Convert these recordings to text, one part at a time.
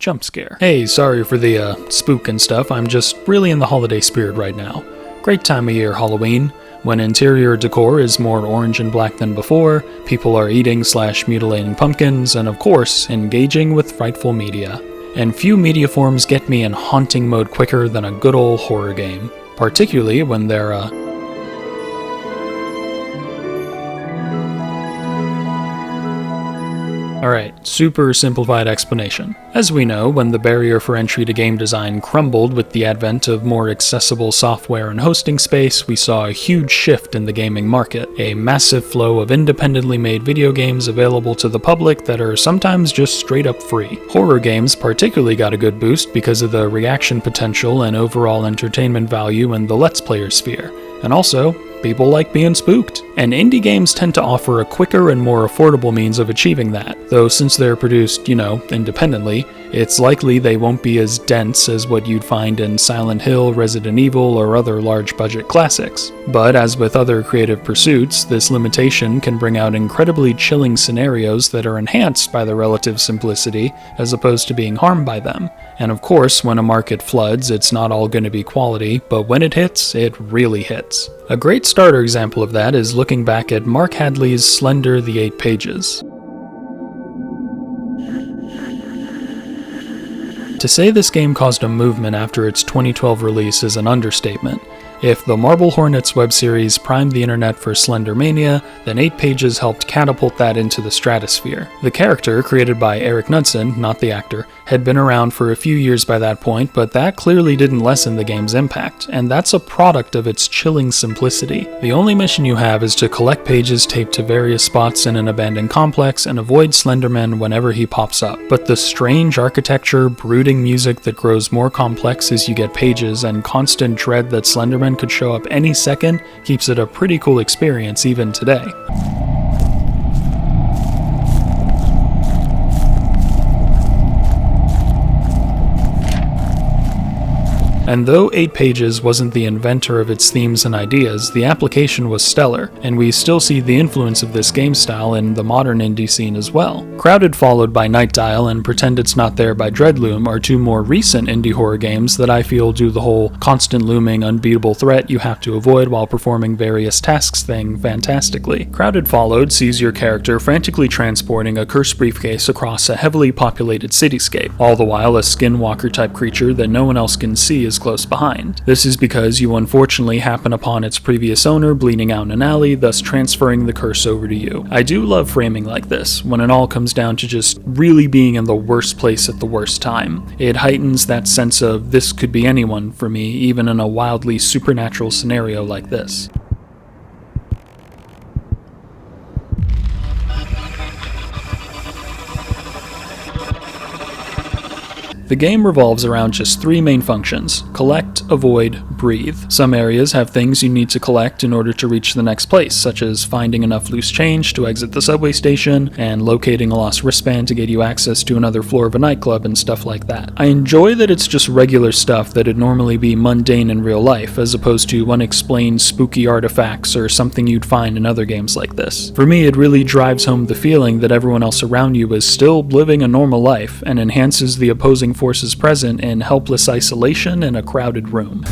jump scare. Hey, sorry for the spook and stuff, I'm just really in the holiday spirit right now. Great time of year, Halloween, when interior decor is more orange and black than before, people are eating/mutilating pumpkins, and of course, engaging with frightful media. And few media forms get me in haunting mode quicker than a good old horror game, particularly when they're Alright, super simplified explanation. As we know, when the barrier for entry to game design crumbled with the advent of more accessible software and hosting space, we saw a huge shift in the gaming market, a massive flow of independently made video games available to the public that are sometimes just straight up free. Horror games particularly got a good boost because of the reaction potential and overall entertainment value in the Let's Player sphere. And also, people like being spooked. And indie games tend to offer a quicker and more affordable means of achieving that, though since they're produced, independently, it's likely they won't be as dense as what you'd find in Silent Hill, Resident Evil, or other large-budget classics. But as with other creative pursuits, this limitation can bring out incredibly chilling scenarios that are enhanced by the relative simplicity, as opposed to being harmed by them. And of course, when a market floods, it's not all going to be quality, but when it hits, it really hits. A great starter example of that is looking back at Mark Hadley's Slender: The 8 Pages. To say this game caused a movement after its 2012 release is an understatement. If the Marble Hornets web series primed the internet for Slendermania, then 8 Pages helped catapult that into the stratosphere. The character, created by Eric Knudsen, not the actor, had been around for a few years by that point, but that clearly didn't lessen the game's impact, and that's a product of its chilling simplicity. The only mission you have is to collect pages taped to various spots in an abandoned complex and avoid Slenderman whenever he pops up. But the strange architecture, brooding music that grows more complex as you get pages, and constant dread that Slenderman could show up any second keeps it a pretty cool experience even today. And though 8 Pages wasn't the inventor of its themes and ideas, the application was stellar, and we still see the influence of this game style in the modern indie scene as well. Crowded followed by Night Dial and Pretend It's Not There by Dreadloom are two more recent indie horror games that I feel do the whole constant looming unbeatable threat you have to avoid while performing various tasks thing fantastically. Crowded Followed sees your character frantically transporting a cursed briefcase across a heavily populated cityscape, all the while a skinwalker type creature that no one else can see is close behind. This is because you unfortunately happen upon its previous owner bleeding out in an alley, thus transferring the curse over to you. I do love framing like this, when it all comes down to just really being in the worst place at the worst time. It heightens that sense of this could be anyone for me, even in a wildly supernatural scenario like this. The game revolves around just 3 main functions: collect, avoid, breathe. Some areas have things you need to collect in order to reach the next place, such as finding enough loose change to exit the subway station, and locating a lost wristband to get you access to another floor of a nightclub and stuff like that. I enjoy that it's just regular stuff that'd normally be mundane in real life, as opposed to unexplained spooky artifacts or something you'd find in other games like this. For me, it really drives home the feeling that everyone else around you is still living a normal life, and enhances the opposing forces present in helpless isolation in a crowded room.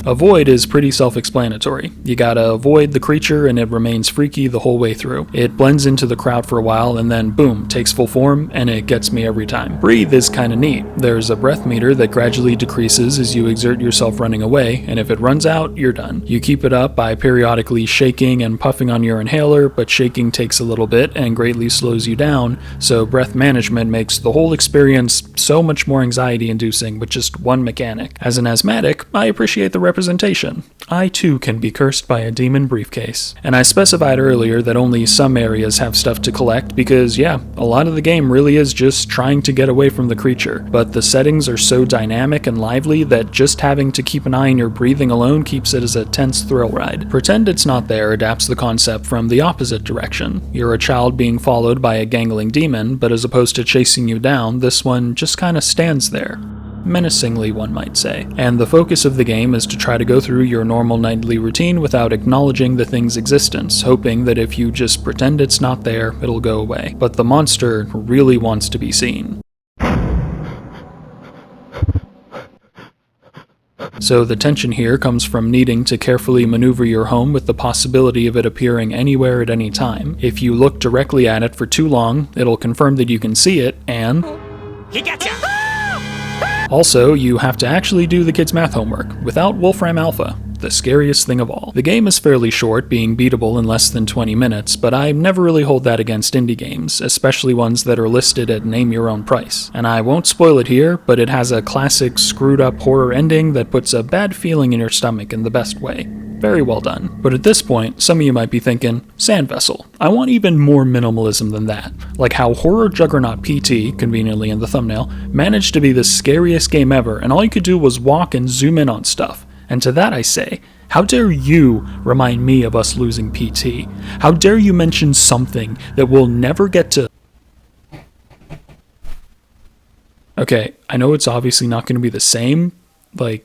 Avoid is pretty self-explanatory. You gotta avoid the creature and it remains freaky the whole way through. It blends into the crowd for a while and then boom, takes full form, and it gets me every time. Breathe is kinda neat. There's a breath meter that gradually decreases as you exert yourself running away, and if it runs out, you're done. You keep it up by periodically shaking and puffing on your inhaler, but shaking takes a little bit and greatly slows you down, so breath management makes the whole experience so much more anxiety-inducing with just one mechanic. As an asthmatic, I appreciate the representation. I too can be cursed by a demon briefcase. And I specified earlier that only some areas have stuff to collect because, yeah, a lot of the game really is just trying to get away from the creature, but the settings are so dynamic and lively that just having to keep an eye on your breathing alone keeps it as a tense thrill ride. Pretend It's Not There adapts the concept from the opposite direction. You're a child being followed by a gangling demon, but as opposed to chasing you down, this one just kinda stands there. menacingly one might say. And the focus of the game is to try to go through your normal nightly routine without acknowledging the thing's existence, hoping that if you just pretend it's not there, it'll go away. But the monster really wants to be seen. So the tension here comes from needing to carefully maneuver your home with the possibility of it appearing anywhere at any time. If you look directly at it for too long, it'll confirm that you can see it, and He gotcha! also, you have to actually do the kids' math homework without Wolfram Alpha, the scariest thing of all. The game is fairly short, being beatable in less than 20 minutes, but I never really hold that against indie games, especially ones that are listed at name your own price. And I won't spoil it here, but it has a classic screwed up horror ending that puts a bad feeling in your stomach in the best way. Very well done. But at this point, some of you might be thinking, HandVessel, I want even more minimalism than that. Like how horror juggernaut PT, conveniently in the thumbnail, managed to be the scariest game ever, and all you could do was walk and zoom in on stuff. And to that I say, how dare you remind me of us losing PT? How dare you mention something that we'll never get to... Okay, I know it's obviously not going to be the same, but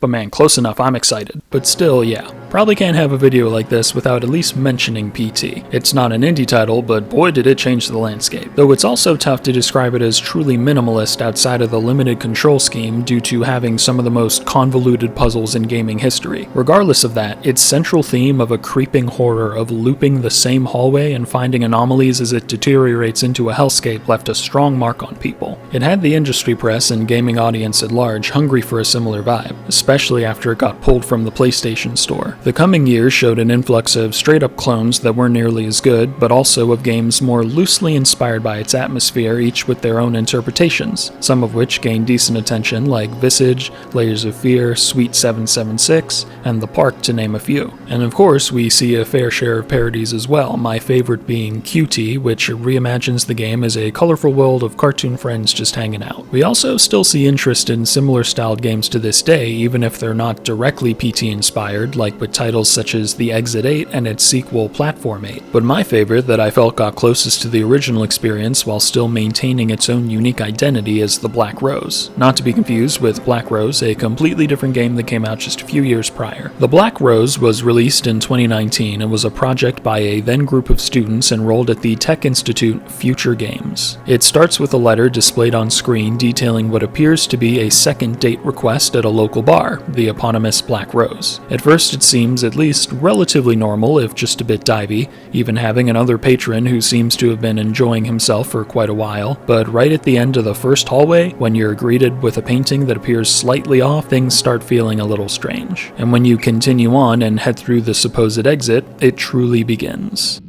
man, close enough, I'm excited. But still, yeah, probably can't have a video like this without at least mentioning PT. It's not an indie title, but boy did it change the landscape. Though it's also tough to describe it as truly minimalist outside of the limited control scheme due to having some of the most convoluted puzzles in gaming history. Regardless of that, its central theme of a creeping horror of looping the same hallway and finding anomalies as it deteriorates into a hellscape left a strong mark on people. It had the industry press and gaming audience at large hungry for a similar vibe, especially after it got pulled from the PlayStation Store. The coming years showed an influx of straight-up clones that weren't nearly as good, but also of games more loosely inspired by its atmosphere, each with their own interpretations, some of which gained decent attention, like Visage, Layers of Fear, Sweet 776, and The Park, to name a few. And of course, we see a fair share of parodies as well, my favorite being QT, which reimagines the game as a colorful world of cartoon friends just hanging out. We also still see interest in similar styled games to this day, even if they're not directly PT inspired, like with titles such as The Exit 8 and its sequel Platform 8. But my favorite that I felt got closest to the original experience while still maintaining its own unique identity is The Black Rose. Not to be confused with Black Rose, a completely different game that came out just a few years prior. The Black Rose was released in 2019 and was a project by a then group of students enrolled at the tech institute Future Games. It starts with a letter displayed on screen detailing what appears to be a second date request at a local bar, the eponymous Black Rose. At first it seems at least relatively normal, if just a bit divey, even having another patron who seems to have been enjoying himself for quite a while, but right at the end of the first hallway, when you're greeted with a painting that appears slightly off, things start feeling a little strange. And when you continue on and head through the supposed exit, it truly begins.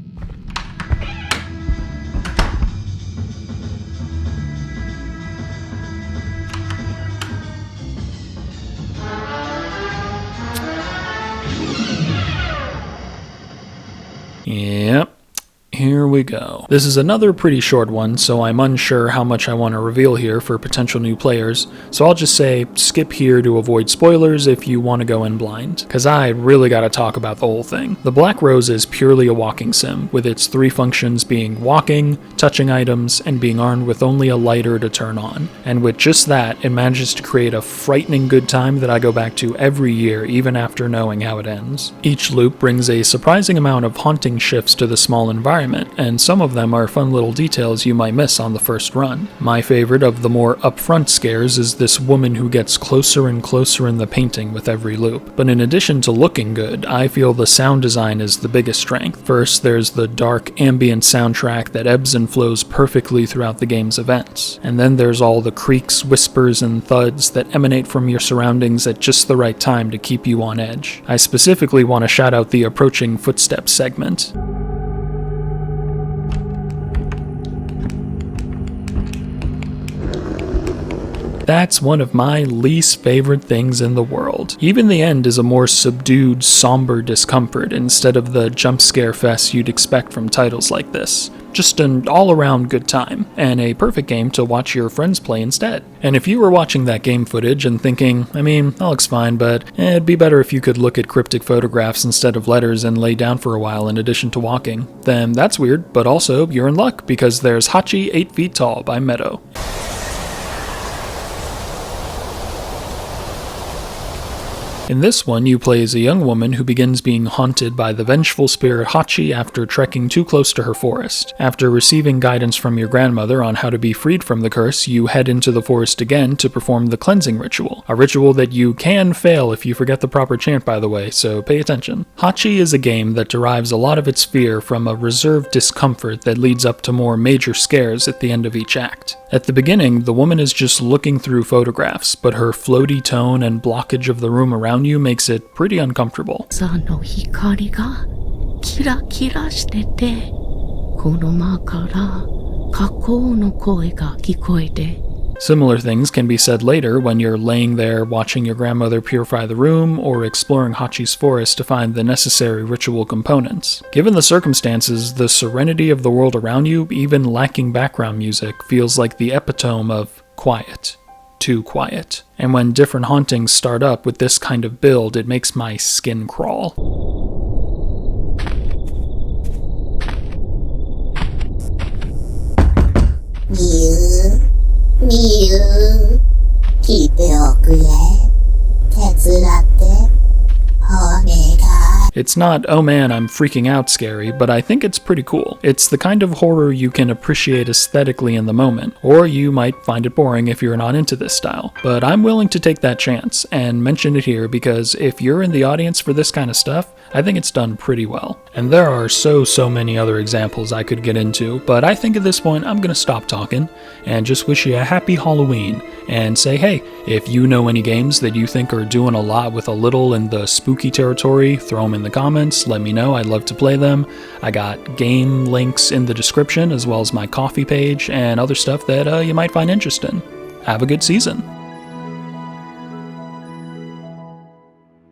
Yep. Here we go. This is another pretty short one, so I'm unsure how much I want to reveal here for potential new players, so I'll just say skip here to avoid spoilers if you want to go in blind, cause I really gotta talk about the whole thing. The Black Rose is purely a walking sim, with its three functions being walking, touching items, and being armed with only a lighter to turn on. And with just that, it manages to create a frightening good time that I go back to every year, even after knowing how it ends. Each loop brings a surprising amount of haunting shifts to the small environment, and some of them are fun little details you might miss on the first run. My favorite of the more upfront scares is this woman who gets closer and closer in the painting with every loop. But in addition to looking good, I feel the sound design is the biggest strength. First, there's the dark ambient soundtrack that ebbs and flows perfectly throughout the game's events. And then there's all the creaks, whispers, and thuds that emanate from your surroundings at just the right time to keep you on edge. I specifically want to shout out the approaching footsteps segment. That's one of my least favorite things in the world. Even the end is a more subdued, somber discomfort instead of the jump scare fest you'd expect from titles like this. Just an all-around good time, and a perfect game to watch your friends play instead. And if you were watching that game footage and thinking, I mean, that looks fine, but it'd be better if you could look at cryptic photographs instead of letters and lay down for a while in addition to walking, then that's weird, but also you're in luck because there's Hachi 8 Feet Tall by Meadow. In this one, you play as a young woman who begins being haunted by the vengeful spirit Hachi after trekking too close to her forest. After receiving guidance from your grandmother on how to be freed from the curse, you head into the forest again to perform the cleansing ritual. A ritual that you can fail if you forget the proper chant, by the way, so pay attention. Hachi is a game that derives a lot of its fear from a reserved discomfort that leads up to more major scares at the end of each act. At the beginning, the woman is just looking through photographs, but her floaty tone and blockage of the room around you makes it pretty uncomfortable. Similar things can be said later when you're laying there watching your grandmother purify the room or exploring Hachi's forest to find the necessary ritual components. Given the circumstances, the serenity of the world around you, even lacking background music, feels like the epitome of quiet. Too quiet. And when different hauntings start up with this kind of build, it makes my skin crawl. It's not, oh man, I'm freaking out scary, but I think it's pretty cool. It's the kind of horror you can appreciate aesthetically in the moment, or you might find it boring if you're not into this style. But I'm willing to take that chance, and mention it here because if you're in the audience for this kind of stuff, I think it's done pretty well. And there are so many other examples I could get into, but I think at this point I'm gonna stop talking, and just wish you a happy Halloween, and say, hey, if you know any games that you think are doing a lot with a little in the spooky territory, throw them in the comments, let me know, I'd love to play them. I got game links in the description, as well as my Ko-fi page, and other stuff that you might find interesting. Have a good season!